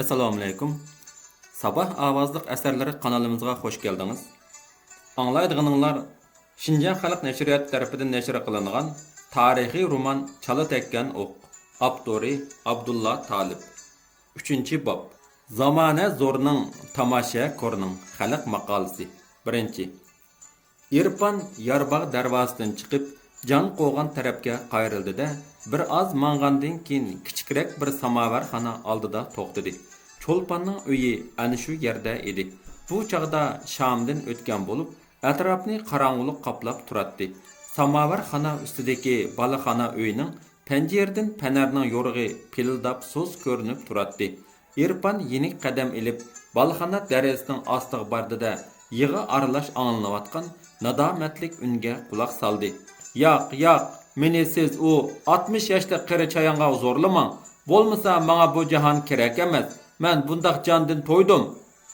Assalomu alaykum. Sabah avazlıq əsərləri kanalımıza xoş gəldiniz. Anlaydıqlarınızlar Şinjan Xalq Nəşriyyatı tərəfindən nəşr qılınan tarixi roman Çala Tekkan Oq. Avtori Abdullah Talib. 3-cü bab. Zamana zorunun tamaşa korunun xalq maqalısı. 1. İrfan Yarbağ darvasından çıxıb can qoğan tərəfə qayırıldı da bir az manğandan keyin kichikroq bir samovarxona oldida to'xtadi. Cho'lponning uyi ana shu yerda edi. Bu chaqda shamdan o'tgan bo'lib, atrofni qorong'ulik qoplab turardi. Samovarxona ustidagi balaxona uyining panjaradan panarning yo'rig'i pilildab so'z ko'rinib turardi. İrfan yenik qadam ilib balaxona darasining ostiga bardida yig'i aralash anglanayotgan nadomatlik unga quloq soldi. Yo'q, meni siz u 60 yoshli qari chayonga zo'rlamang. Bo'lmasa menga bu jahon kerak emas. Men bundaq jondan to'ydim.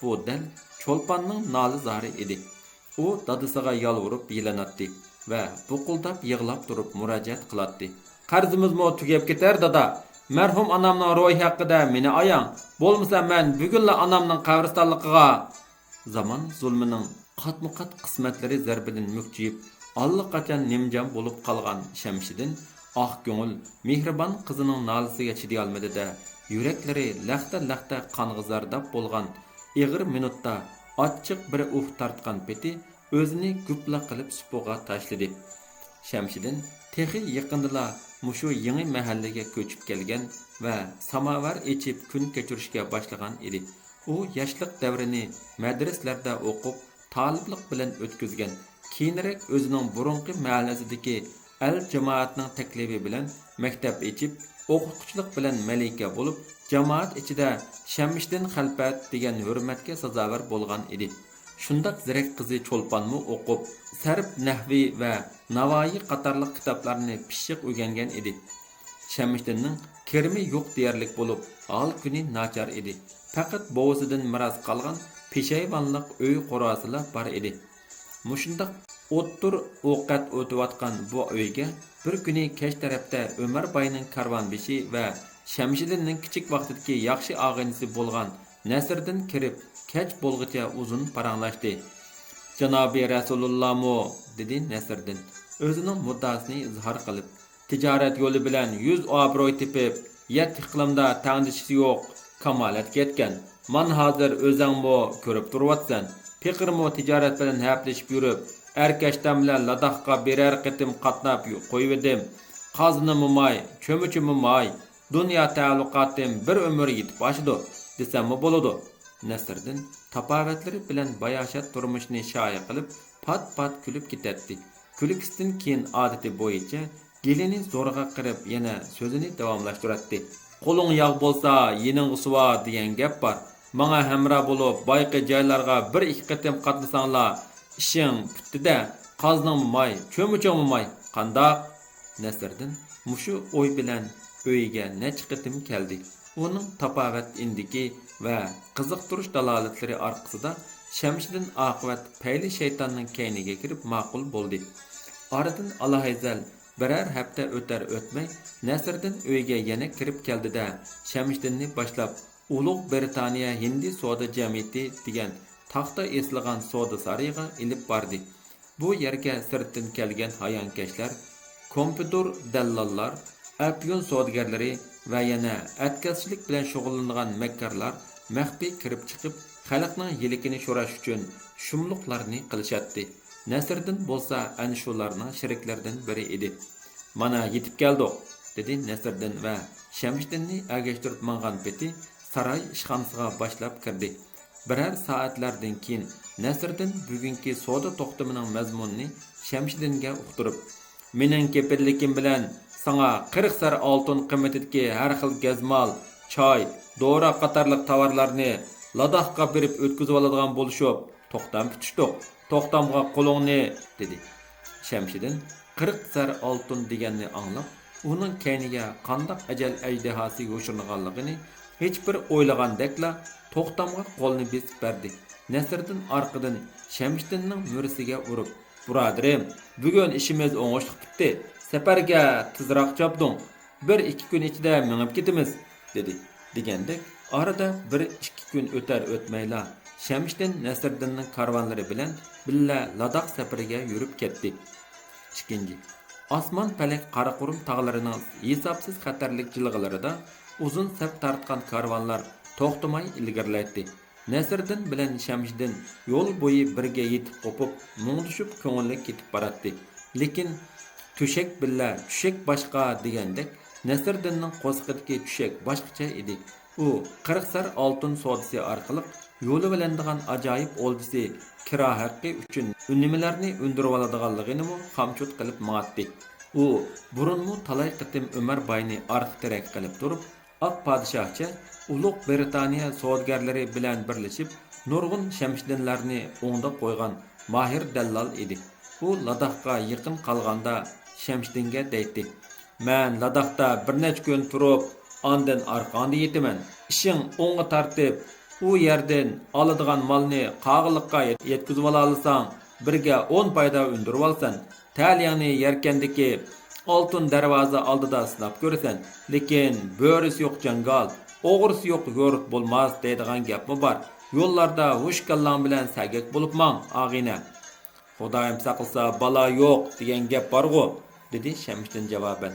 Bu dal cho'lponning noli zori edi. U dadasiga yolvorib yilanatdi va buquldab yig'lab turib murojaat qiladi. Qarzimizmi tugab ketar dada. Marhum onamning ro'yi haqida meni ayang. Bo'lmasa men bugunla onamning qabristonligiga zaman zulmining qatma-qat qismatlari zarbidan mukjib allaqachon nimjon bo'lib qolgan Shamshidin oq ko'ngil mehribon qizining nolisiga chiday olmadi-da, yuraklari laxta qong'izardab bo'lgan ig'ir minutda ochiq bir tortgan peti o'zini gupla qilib supuga tashladi. Shamshidin texi yaqindala mushu yangi mahallaga ko'chib kelgan va samovar ichib kun kechirishga boshlagan edi. U yoshlik davrini madraslarda o'qib, taliblik bilan o'tkazgan. Keyinroq o'zining burunqi mahallasidagi al jamoatning taklifi bilan maktab ichib, o'qituvchilik bilan malika bo'lib, jamoat ichida Shamshiddin Xalpat degan hurmatga sazovor bo'lgan edi. Shundoq zirak qizi Cho'lponmi o'qib, sarf nahvi va navoiy qatorliq kitoblarni pishiq o'rgangan edi. Shamshiddinning kirmi yo'q deyarlik bo'lib, hol kuni nachar edi. Faqat bovisidan miros qolgan peshayvonlik uy qo'rasilar bor edi. Mushundaq o'ttir ovqat o'tayotgan bu uyga bir kuni kech tarafda Umar boyning karvonbeshi va Shamshiddinning kichik vaqtidagi yaxshi og'inisi bo'lgan Nasriddin kirib, kech bo'lg'icha uzun paranglashdi. Janobi Rasululloh mo dedi Nasriddin, o'zining muddasini izhor qilib, tijorat yo'li bilan 100 obro'y tepib, yet iqlimda tangdishi yo'q, kamolat ketgan. Man hozir o'zingmo ko'rib turibsan. Piqirmo tijorat bilan haplashib yurib, erkashdan bilan Ladaqqa berar qitim qatnab qo'ydim. Qozinimi moy, cho'michimi moy, dunyo ta'alluqatim bir umr yetib oshdi, desammi bo'ladi. Nasriddin tapovatlari bilan bayoshat turmushni shoyi qilib, pat kulib ketadi. Kulikisdan keyin odati bo'yicha gelini zo'rg'a qirib yana so'zini davomlashtiradi. Qo'ling yog' bo'lsa, yening usuva degan gap bor. Menga hamra bo'lib, boyqi joylarga 1-2 qatim qatnasanglar, ishing bitdi-da. Qozining moy, cho'miching moy, qandoq? Nasriddin mushu o'y bilan uyiga necha qatim keldi. Uning tapovat indiki va qiziqtirish dalolatlari orqasida Shamshiddin oqibat payli shaytonning kayniga kirib ma'qul bo'ldi. Oradan Allohizal birer hafta o'tar o'tmay Nasriddin uyiga yana kirib keldi-da, Shamshiddinni boshlab Ulug' Britaniya Hindi savdo jamiyati degan taxta eslagan savdo sariga ilib bordi. Bu yerga sirtdan kelgan hayonkashlar, kompyuter dallollar, apyon savdogarlari va yana atkazchilik bilan shug'ullangan makkarlar maxfiy kirib chiqib, xalqning yilikini sho'rash uchun shumliqlarni qilishadi. Nasriddin bo'lsa ana shularning sheriklaridan biri edi. Mana yetib keldik, dedi Nasriddin va Shamshiddinni agashtirib mangan peti saroy ishxonasiga boshlab kirdi. Birer soatlardan keyin Nasriddin bugungi savdo to'xtamining mazmunini Shamshiddinga uqtirib, "Mening kepillikim bilan sana 40 sar oltin qiymatidagi har xil gazmol, choy, dora qatorliq tovarlarni Ladaqqa berib o'tkazib oladigan bo'lishib, to'xtam tutishdik. To'xtamga qo'lingni", dedi. Shamshiddin 40 sar oltin deganni anglab, uning kayniga qandoq ajal ajdahosi yo'shirganligini hech bir o'ylagandekla to'xtamga qo'lni besib berdi. Nasriddin orqadan Shamshiddinning murisiga urib, "Birodarim, bugun ishimiz o'ng'ishli bitdi. Safarga tezroq chopding. 1-2 kun ichida minib ketamiz", dedi. Degandek Arada 1-2 kun o'tar o'tmayla Şamshidin Nasriddinning karvonlari bilan billa Ladakh safariga yurib ketdi. 2. Osmon palak Qaraqurum tog'larining hisobsiz xatarlik jilg'alarida uzun saf tortgan karvonlar to'xtamay ilgirlaydi. Nasriddin bilan Şamshidin yo'l bo'yi birga yetib qopib, mung'dushib ko'ngilli ketib boradi. Lekin to'shak billa tushak boshqa degandek Nasriddinning qo'sqidagi tushak boshqacha edi. U 40 sar oltin sodisi orqali yo'li bilandigan ajoyib oldisi kira haqqi uchun nimalarni undirib oladiganligini hamchut qilib ma'atdi. U burunmu talay qitim Umar bayni arq terak qilib turib, Aq podshohcha Ulug' Britaniya savdogarlari bilan birlashib, nurg'un Şamshidinlarni o'ngda qo'ygan mahir dallal edi. U Ladakhga yaqin qolganda Şamshidinga deydi: "Men Ladakhda bir necha kun turib, ondan arqanda yetaman. Ishing o'ngga tartib, u yerdan oladigan molni qog'iliqqa yetkazib olasang, birga 10 payda undirib olsan, Taliyani yerkandagi oltin darvoza oldida sinab ko'rasan. Lekin bo'ris yo'q jangal, o'g'risi yo'q yo'rt bo'lmas deydigan gapmi bor. Yo'llarda hush kallang bilan sagak bo'libman, og'ina. Xudoyim saqlasa balo yo'q degan gap bor-ku", dedi Şamshidin javoban.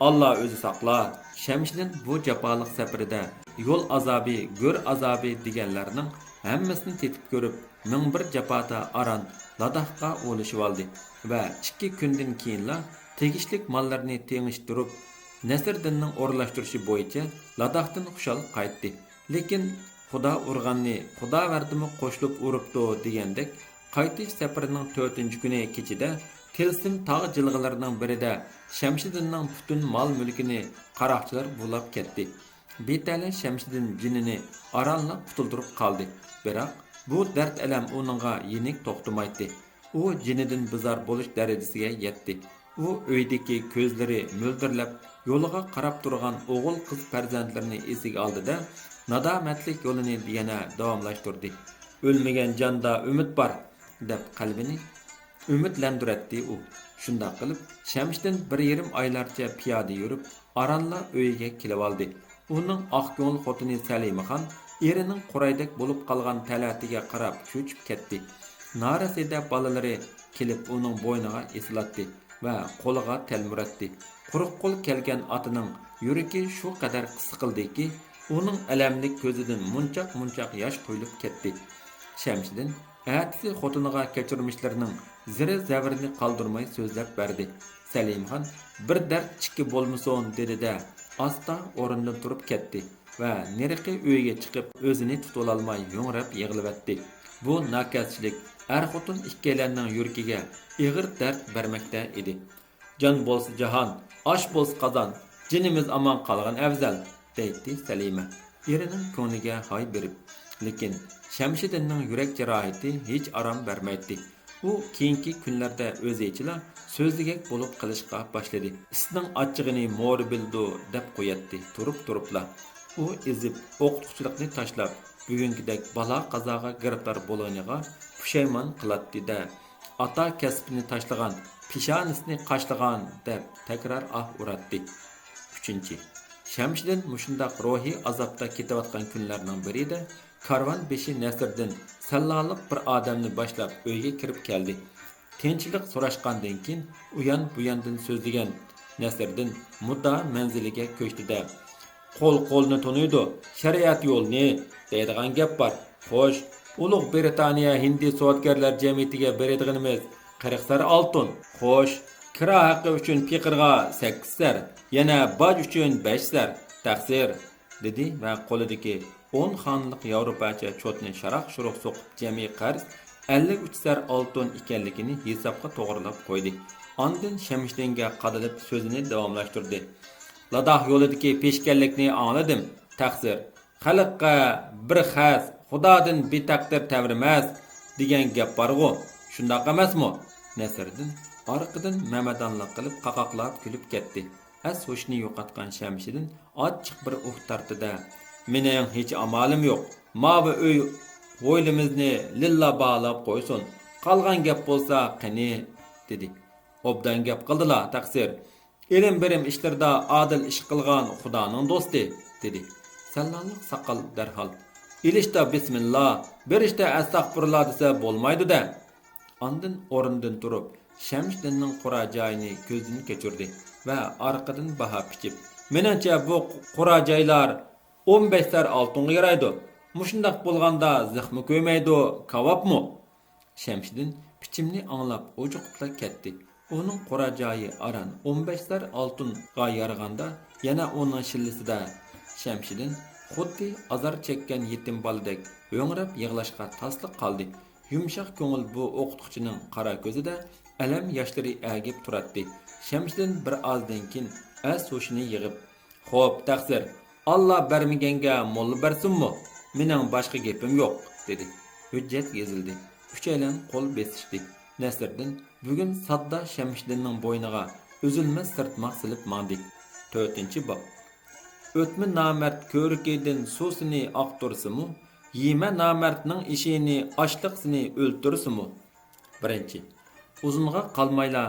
"Allah o'zi saqla." Şamshidin bu jafoliq safarida yo'l azobi, go'r azobi deganlarning hammasini tetib ko'rib, ming bir jafoda aran Ladakhga o'lishib oldi va 2 kundan keyinla tegishlik mollarni tengishtirib, Nasriddinning o'rlashtirishi bo'yicha Ladakhdan xushal qaytdi. Lekin Xudo urg'anni Xudo verdimi qo'shilib uribdi degandek, qaytish safarining 4-kuni kechida Tilsim tog' jilg'ilarining birida Şamshidinning butun mol mulkini qaroqchilar bulab ketdi. Betali Şamshidin jinini aranlab qutuldirib qoldi. Biroq bu dard alam uningga yenik to'xtamaydi. U jinidan bizar bo'lish darajasiga yetdi. U uydagi ko'zlari mo'ldirlab, yo'liga qarab turgan o'g'il qiz farzandlarini esiga oldida nadomatlik yo'lini yana davomlashtirdi. "O'lmagan jonda umid bor" deb qalbini umidlantirdi u. Shunda qilib, Şamshidin 1,5 oylarcha piyoda yurib, aranla uyiga kelib oldi. Uning oq ko'ngil xotini Salimaxon erining quraydak bo'lib qolgan talatiga qarab cho'chib ketdi. Narasida bolalari kelib uning bo'yniga esilatdi va qo'liga telmuratdi. Quruq qo'l kelgan otining yuragi shu qadar qisiqildiki, uning alamli ko'zidan munchoq yosh quyilib ketdi. Şamshidin Әтісі xotiniga kechirmishlarining ziri-zavrini qoldirmay so'zlab berdi. Salimxon bir dard chikki bo'lmasin dedi-da, asta o'rnidan turib ketdi va neriqi uyiga chiqib o'zini tutolmay yo'ngrab yig'lavatdi. Bu nakaschilik er-xotin ikkalarning yuragiga ig'ir dard bermoqda edi. "Jon bo'lsa jahon, osh bo'lsa qozon, jinimiz omon qolgan afzal", deydi Salima erining ko'ngliga hay berib. Lekin Şamshidinning yurak jarohati hech arom bermaydi. U keyingi kunlarda o'zicha so'zligak bo'lib qilishga boshladi. Isning achchig'ini mo'r bildi deb qo'yatdi turib-turibla. U ezib o'qituvchilikni tashlab, bugungidek balo qazoga giriftor bo'lganiga pushaymon qilatdi-da. Ata kasbini tashlagan, pishonisini qashlagan deb takror uratdi. 3. Şamshidin mushundaq ruhiy azobda ketayotgan kunlarning birida karvon beshi Nasriddin sallaliq bir odamni boshlab uyga kirib keldi. Tinchlik so'rashgandan keyin bu yandan so'zlagan Nasriddin mudda manziliga ko'chdi-da, qo'lni tunuydi, shariat yo'lni deydigan gap bor. Xo'sh, Ulug' Britaniya Hindi savdogarlar jamiyatiga beradiganimiz 40 sar oltin. Xo'sh, kira haqqi uchun piqirga 8 sar, yana boj uchun 5 sar taqsir, dedi va qo'lidagi 10 xonlik Yevropacha chotni sharaq-shuruq so'qib jami qarz 53 sar oltin ekanligini hisobga to'g'rilab qo'ydi. Ondan Şamshidinga qadalib so'zini davomlashtirdi. "Ladakh yo'lidagi peshkanlikni angladim. Taqsir, xalqqa bir xas, Xudodan betaqdir tavrimas degan gap bor-ku. Shundoq emasmi?" Nasriddin orqadan mamadonlik qilib qaqoqlab kulib ketdi. Hushni yo'qotgan Şamshidin ochiq bir tartida: "Mening hech amalim yo'q. Mavi uy o'ylimizni lilla bog'lab qo'ysin. Qolgan gap bo'lsa qani", dedi. "Obdan gap qildilar, taqsir. Elim birim ishlarda adil ish qilgan Xudoning do'sti", dedi. Sallanliq saqal darhol. İlişte bismillah, berişte estağfurullah dese bolmaydı-da. Andın orundan turup, Şemşidinning qura joyini ko'zdan kechirdi va orqadan baho pichib, "Menimcha bu qura joylar 15 sar oltinga yaraydi. Mushundaq bo'lganda zixmi ko'maydi, kavobmi?" Şemşidin pichimni anglab ojuqibla ketdi. Uning qura joyi aran 15 sar oltinga yaraganda, yana uning shillisida Şemşidin xuddi azar chekkan yetim boladek o'ngrab yig'lashga tasliq qoldi. Yumshoq ko'ngil bu o'qituvchining qora ko'zida alam yoshlari agib turadi. Şemşidin bir ozdan keyin hushini yig'ib, "Xo'p, taqsir. Alloh bermaganga molla bersinmi? Mening boshqa gapim yo'q", dedi. Hujjat yozildi. Uchaylan qo'l besishdi. Nasriddin bugun sodda Şemşidinning bo'yniga uzilmas sirtmoq silib mandi. 4-bob. O'tmi namard ko'rikidin suvsini aqtursimu, yema namardning ishini ochliqsini o'ltirsimu. 1. Uzunga qolmayla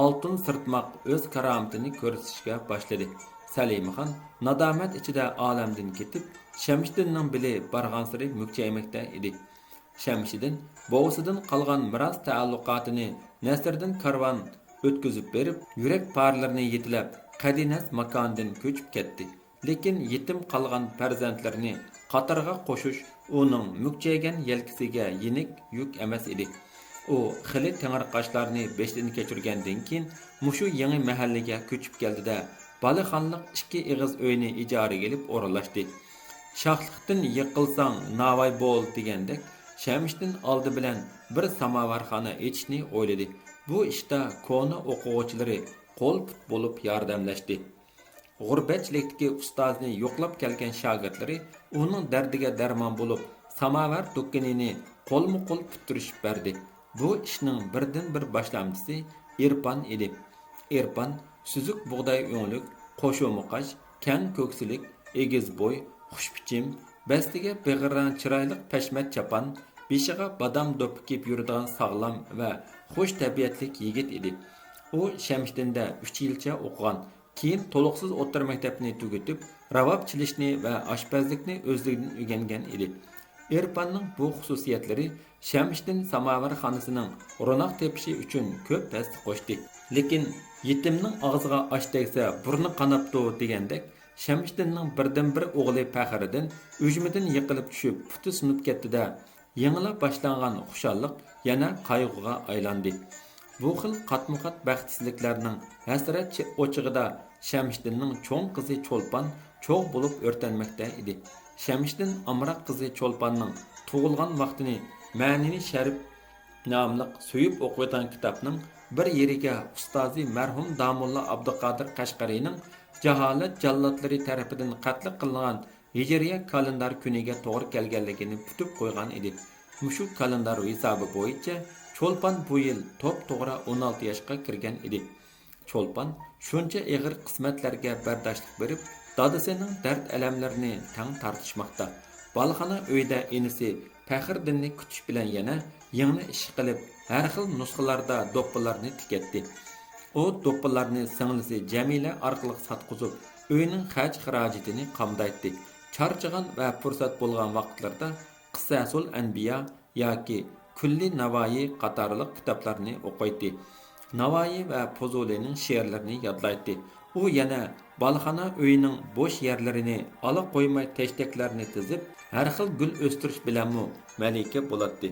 oltin sirtmoq o'z karomatini ko'rsatishga boshladi. Salimaxon nadomat ichida olamdan ketib, Şemşidinning bili barg'ansiri mukchaymoqda edi. Şemşidin bo'g'isidan qolgan miros taalluqotini Nasriddin karvon o'tkazib berib, yurak parlarini yetilab, qadinas makondan ko'chib ketdi. Lekin yetim qolgan farzandlarini qatorga qo'shish uning mukchaygan yelkasiga yenik yuk emas edi. U xili tangirqashlarni beshdan kechirgandan keyin mushu yangi mahallaga ko'chib keldida Balixonliq 2 ig'iz uyni ijaraga olib o'rinlashdi. Shohliqdan yiqilsang navoy bo'l degandek, Şemşidin oldi bilan bir samovarxona echishni o'yladi. Bu ishda kona o'quvchilari qo'l put bo'lib yordamlashdi. G'urbatchilikdagi ustozni yo'qlab kelgan shogirdlari uning dardiga darmon bo'lib, samovar do'kkanini qo'lma-qo'l putirishib berdi. Bu ishning birdan bir boshlamchisi Irpon edi. Irpon suzuk bug'doy o'nglik, qo'shomuqash, kan ko'ksilik, egiz bo'y, xushbichim, bastiga beg'irran chiroyli pashmat chapon, beshiga badam do'ppi kiyib yuradigan sog'lom va xush tabiatlik yigit edi. U Şemşidinda 3 yilcha o'qigan. Keyin to'liqsiz o'rta maktabni tugatib, ravob chilishni va oshpazlikni o'zligidan o'rgangan edi. Irponning bu xususiyatlari Şemşidin samovar xonasining ro'noq tepishi uchun ko'p ta'sir qo'shdi. Lekin yetimning og'ziga osh tegsa burni qanapti degandek, Şemşidinning birdan-bir o'g'li Faxriddin ujmidan yiqilib tushib, puti sinib ketdi-da, yangilab boshlangan xushalliq yana qayg'uga aylandi. Bu xil qatmuqat baxtsizliklarning hasrat o'chig'ida Şemşidinning cho'ng qizi Cho'lpon cho'g' bo'lib o'rtanmoqda edi. Şemşidin amroq qizi Cho'lponning tug'ilgan vaqtini Ma'nini Sharif nomli so'yib o'qiyotgan kitobning bir yeriga ustozi marhum Damulla Abduqodir Qashqariyning jaholat jallotlari tarafidan qatl qilingan Hijriya kalendar kuniga to'g'ri kelganligini putib qo'ygan edi. Mushu kalendar hisobi bo'yicha Cho'lpon bu yil to'g'ri 16 yoshga kirgan edi. Cho'lpon shuncha ig'ir qismatlarga bardoshlik berib, dadasining dard alamlarini tang tortishmoqda. Balxona uyda inisi Faxriddinni kutish bilan yana yangi ish qilib, har xil nusxalarda do'ppilarni tikatdi. O do'ppilarni singlisi Jamila orqali sotqizib, uyning xarj-xarajatini qamdaydi. Charchagan va fursat bo'lgan vaqtlarda Qissasul Anbiya yoki Kulli Navoiy qatorliq kitoblarni o'qiydi. Navoiy va Fuzulining she'rlarini yodlaydi. U yana balxona uyining bo'sh yerlarini ola qo'ymay tashtaklarni tizib, har xil gul o'stirish bilanmi malika bo'ladi.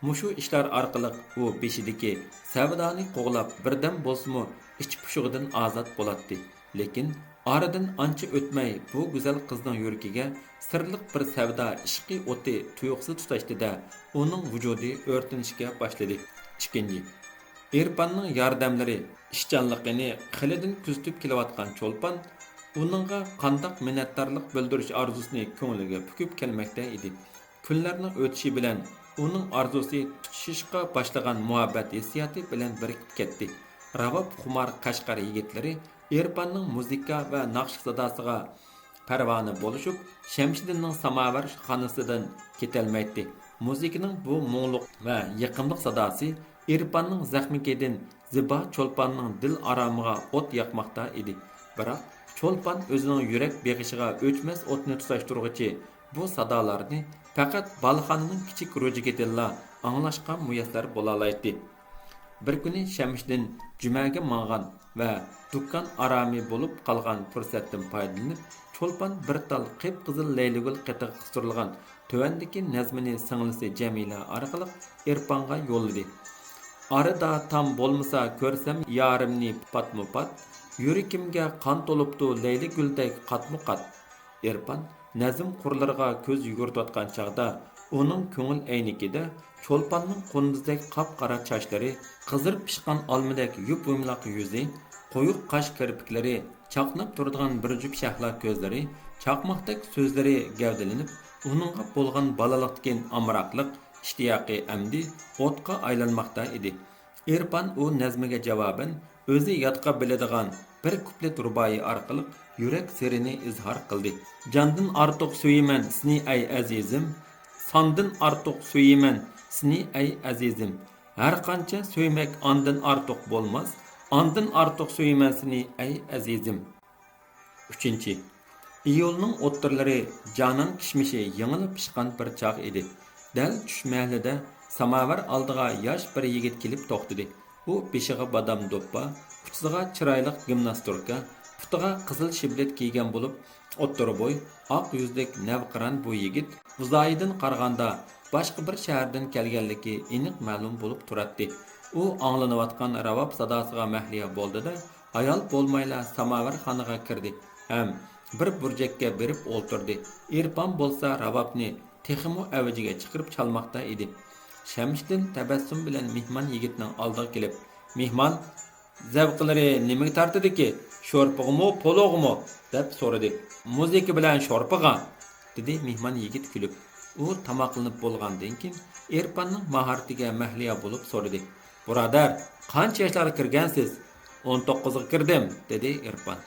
Mushu ishlar orqali u beshidagi savdoni qo'g'lab birdan bo'lsa-mu ich pushug'idan ozod bo'ladi. Lekin oradan ancha o'tmay bu go'zal qizning yuragiga sirliq bir savdo ishqi o'ti tuyuqsi tutashdi-da, uning vujudi o'rtanishga boshladi. 2. Irponning yordamlari ishchanligini xilidan kuzatib kelayotgan Cho'lpon uningga qandoq minnatdorlik bildirish orzusini ko'ngliga pukib kelmoqda edi. Kunlarning o'tishi bilan uning orzusi tutishishga boshlagan muhabbat hissiyoti bilan birikib ketdi. Ravob xumor Qashqar yigitlari Irponning muzika va naqsh sadosiga parvona bo'lishib, Şemşidinning samovar xonasidan ketolmaydi. Muzikaning bu mo'ngluq va yiqimliq sadosi Irponning zaxmikidan Ziba Cho'lponning dil aromiga o't yoqmoqda edi. Biroq Çolpan özünün yürek beğişiga öçmez otni tutaştırgıcı bu sadalarni faqat balxanının kichik ro'jigidilla anglashqa muyassar bo'lalaydi. Bir kuni Şamshidin jumaga mang'an va dukkan arami bo'lib qolgan fursatdan foydalanib, Çolpan bir tal qip-qizil laylagul qatiq qistirilgan tövandagi nazmini singlisi Jamila orqali Irponga yo'lladi. Arada tam bo'lmasa ko'rsam yarimni patmu-pat, yurakimga qon to'libdi layli guldek qatmu-qat. Irpon nazm qurlariga ko'z yugurtayotgan chaqda uning ko'ngil aynigida Çolpanning qunduzdek qop-qora chochlari, qizarib pishgan olmadek yup-yumloq yuzi, qo'yiq qosh kirpiklari, chaqnab turadigan bir jup shahlo ko'zlari, chaqmoqdek so'zlari gavdalanib, uningga bo'lgan bolalikdagi amroqlik, ishtiyoqi amdi o'tqa aylanmoqda edi. Irpon u nazmiga javoban o'zi yodqa biladigan bir kuplet ruboiy orqali yurak sirini izhor qildi. Jondan ortiq so'yiman seni ay azizim, sondan ortiq so'yiman seni ay azizim. Har qancha so'ymak ondan ortiq bo'lmas, ondan ortiq so'yiman seni ay azizim. 3. İyulning o'ttirlari jonon kishmishi yengilib pishgan bir chaq edi. Dal tush mahalida samovar oldiga yosh bir yigit kelib to'xtadi. U beshiga badam do'ppa, uchisiga chiroyli gimnasturka, putiga qizil shiblet kiygan bo'lib, o'ttiri bo'y, oq yuzlik navqiron bu yigit buzoyidan qaraganda boshqa bir shahardan kelganligi aniq ma'lum bo'lib turadi. U anglanayotgan ravob sadosiga mahliya bo'ldi-da, ayol bo'lmayla samovar xonaga kirdi. Ham bir burjakka berib o'ltirdi. Irpon bo'lsa ravobni texmo avajiga chiqarib chalmoqda edi. Şamshidin tabassum bilan mehmon yigitning oldiga kelib, "Mehmon zavqlari nimaga tortadiki? Sho'rpig'imi, polog'imi?" deb so'radi. "Muzika bilan sho'rpig'a", dedi mehmon yigit kulib. U tamoqlanib bo'lgandan keyin Irponning mahoratiga mahliya bo'lib so'radi. "Birodar, qancha yoshlarga kirgansiz?" "19 ga kirdim", dedi Irpon.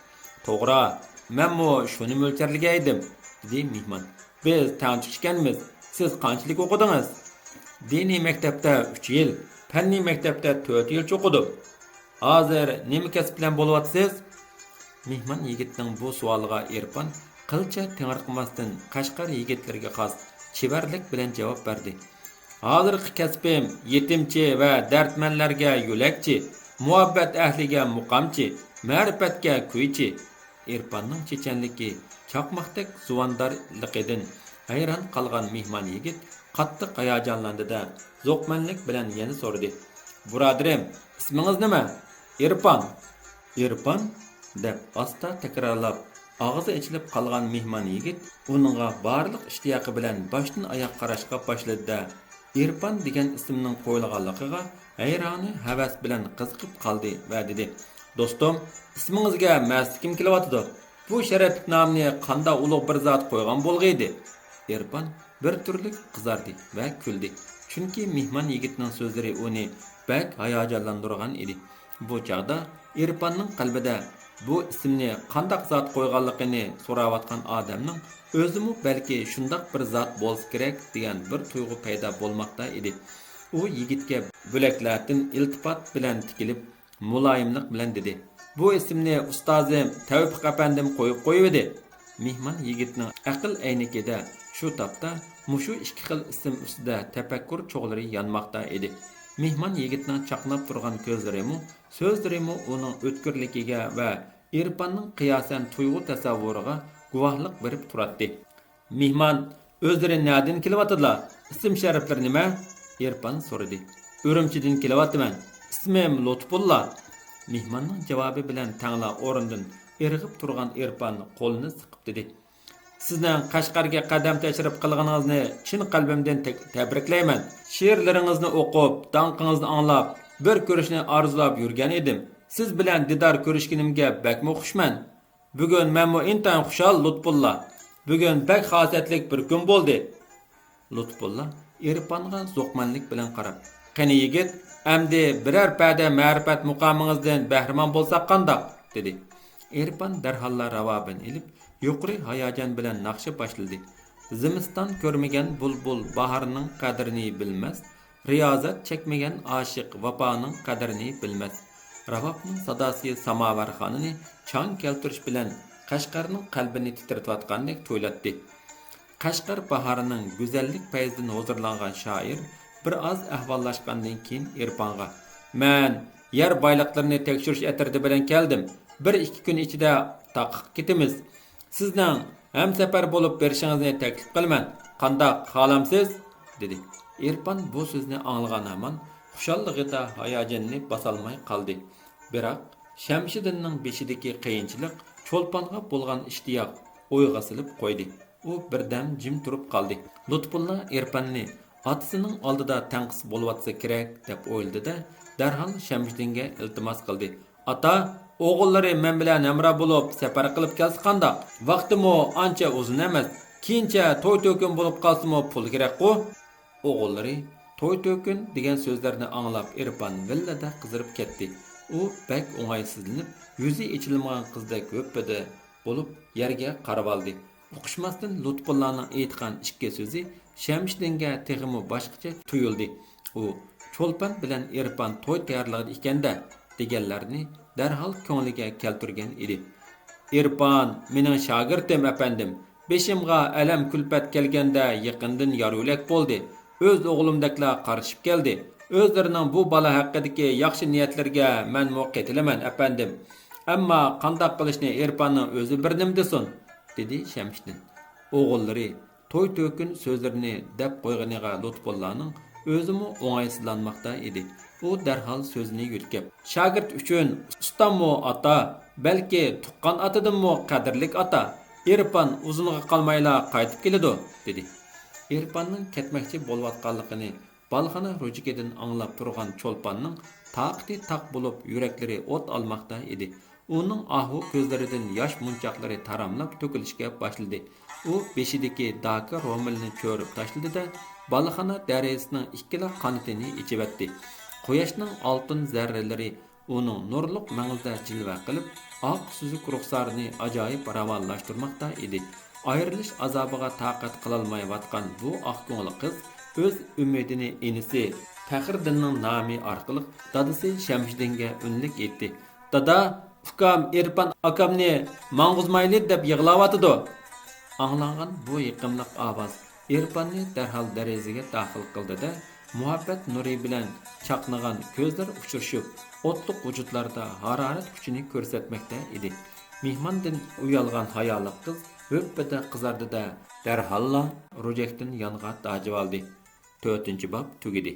"To'g'ri, menmo shuni mo'lcharlagan edim", dedi mehmon. "Biz tanishganmiz. Siz qanchalik o'qidingiz?" "Diniy maktabda 3 yil, fanniy maktabda 4 yil o'qidim. Hozir nima kasb bilan bo'lyapsiz?" Mehmon yigitning bu savoliga Irpon qilcha tengirqmasdan Qashqar yigitlariga xos chevarlik bilan javob berdi. "Hozirgi kasbim yetimchi va dardmanlarga yo'lakchi, muhabbat ahliga muqamchi, ma'rifatga kuychi." Irponning chechanligi, chaqmoqdek zuvondarligidan hayron qolgan mehmon yigit qattiq hayajonlandi-da, zo'qmanlik bilan yana so'radi. "Birodarim, ismingiz nima?" "Irpon." "Irpon?" deb asta takrorlab, og'zi ichilib qolgan mehmon yigit uningga barliq ishtiyoqi bilan boshdan oyoq qarashga boshladi-da, Irpon degan ismning qo'yilganligiga hayroni havas bilan qiziqib qoldi va dedi: "Do'stim, ismingizga maslikim kelyapti. Bu sharafli nomni qanday ulug' bir zot qo'ygan bo'lg'aydi?" Irpon bir turlik qizardi va kuldi. Chunki mehmon yigitning so'zlari uni bak hayajonlantirgan edi. Bu chaqda Irponning qalbida bu ismni qanday zot qo'yganligini so'rayotgan odamning o'zimi balki shundoq bir zot bo'lsa kerak degan bir tuyg'u paydo bo'lmoqda edi. U yigitga bo'laklardan iltifot bilan tikilib, muloyimlik bilan dedi: "Bu ismni ustozim Tavfiq apandim qo'yib qo'ydi." Mehmon yigitning aql aynigida shu topda mushu ikki xil ism ustida tafakkur cho'g'lari yonmoqda edi. Mehmon yigitning chaqnab turgan ko'zlarimi, so'zlarimi uning o'tkirligiga va Irponning qiyosan tuyg'u tasavvuriga guvohlik berib turadi. "Mehmon o'zlari nerdan kelyaptilar? Ism shariflari nima?" Irpon so'radi. "Urumchidan kelyapman. Ismim Lutfulla." Mehmonning javobi bilan tangla o'rindan irg'ib turgan Irpon qo'lini siqib dedi: "Sizning Qashqarga qadam tashrif qilganingizni chin qalbimdan tabriklayman. She'rlaringizni o'qib, danqingizni anglab, bir ko'rishni orzulab yurgan edim. Siz bilan didor ko'rishganimga bakmo xushman. Bugun menmo intayin xushal Lutfulla. Bugun bak xosiyatlik bir kun bo'ldi." Lutfulla Irponga zo'qmanlik bilan qarab, "Qani yigit, amdi biror pada ma'rifat muqomingizdan bahramon bo'lsak qandoq?" dedi. Irpon darhalla ravobin ilib, yuqori hayajon bilan naqshi boshladi. "Zimiston ko'rmagan bulbul bahorning qadrini bilmas, riyozat chekmagan oshiq vafoning qadrini bilmas." Ravobning sadosi samovar xonini chang keltirish bilan Qashqarning qalbini titratayotgandek tuyulatdi. Qashqar bahorining go'zallik payzidan hozirlangan shoir bir oz ahvollashgandan keyin Irponga: "Men yer boyliqlarini tekshirish atirdi bilan keldim. 1-2 kun ichida taqib ketamiz. Sizning hamsafar bo'lib berishingizni taklif qilaman. Qandoq xohlamsiz?" dedi. Irpon bu so'zni anglagan hamon xushalligida hayajonini bosolmay qoldi. Biroq Shamshiddinning beshidagi qiyinchilik cho'lponga bo'lgan ishtiyoq o'yga silib qo'ydi. U birdan jim turib qoldi. Lutfulla Irponni otasining oldida tanqis bo'layotsa kerak deb o'yladi-da, darhol Shamshiddinga iltimos qildi. "Ata, o'g'illari men bilan hamroh bo'lib safar qilib kelsa qandoq? Vaqtimo ancha uzun emas. Keyincha to'y-to'kin bo'lib qolsa-mo pul kerak-ku." O'g'illari to'y-to'kin degan so'zlarni anglab Irpon villada qizirib ketdi. U bak o'ng'aysizlanib, yuzi ichilmagan qizdek o'ppida bo'lib yerga qarab oldi. Uqishmasdan Lutfullaning aytgan ikki so'zi Shamshiddinga texmi boshqacha tuyuldi. U cho'lpon bilan Irpon to'y tayyorlag'ida ekanda deganlarni darhol ko'ngliga keltirgan edi. "Irpon mening shogirdim apandim. Beshimga alam kulpat kelganda yaqindan yorulak bo'ldi. O'z o'g'limdakla qarshib keldi. O'zlarining bu bola haqidagi yaxshi niyatlarga men muqetilaman apandim. Ammo qandoq qilishni Irponning o'zi bir nim desin," dedi Shamshiddin. O'g'illari to'y-to'kin so'zlarini deb qo'yganiga Lutfullaning o'zimi o'ng'aysizlanmoqda edi. U darhol so'zini yurkib: "Shogird uchun ustammo ota, balki tuqqan otadimmo qadrlik ota. Irpon uzunga qolmayla qaytib keladi," dedi. Irponning ketmoqchi bo'layotganligini balxona rujikidan anglab turgan cho'lponning taqati taq bo'lib yuraklari o't olmoqda edi. Uning ahu ko'zlaridan yosh munchoqlari taramlab to'kilishga boshladi. U beshidagi daka ro'milni cho'rib tashladi-da, balxona darasining ikkala qanotini ichibatdi. Quyoshning oltin zarralari uning nurliq mang'izda jilva qilib, oq suzuk ruxsarini ajoyib ravonlashtirmoqda edi. Ayrilish azobiga taqat qilolmayotgan bu oq ko'ngil qiz o'z umidini inisi Faxriddinning nomi orqali dadasi Shamshiddinga unlik etdi. "Dada, ukam Irpon akamni mang'uzmayli deb yig'layotidi." Anglangan bu yiqimliq ovoz Irponni darhol derazaga daxil qildi-da, muhabbat nuri bilan chaqnagan ko'zlar uchrashib, o'tliq vujudlarda harorat kuchini ko'rsatmoqda edi. Mehmondan uyalgan hayoliq qiz o'ppida qizardi-da, darhol ro'jakdan yonga dajib oldi. 4-bob tugidi.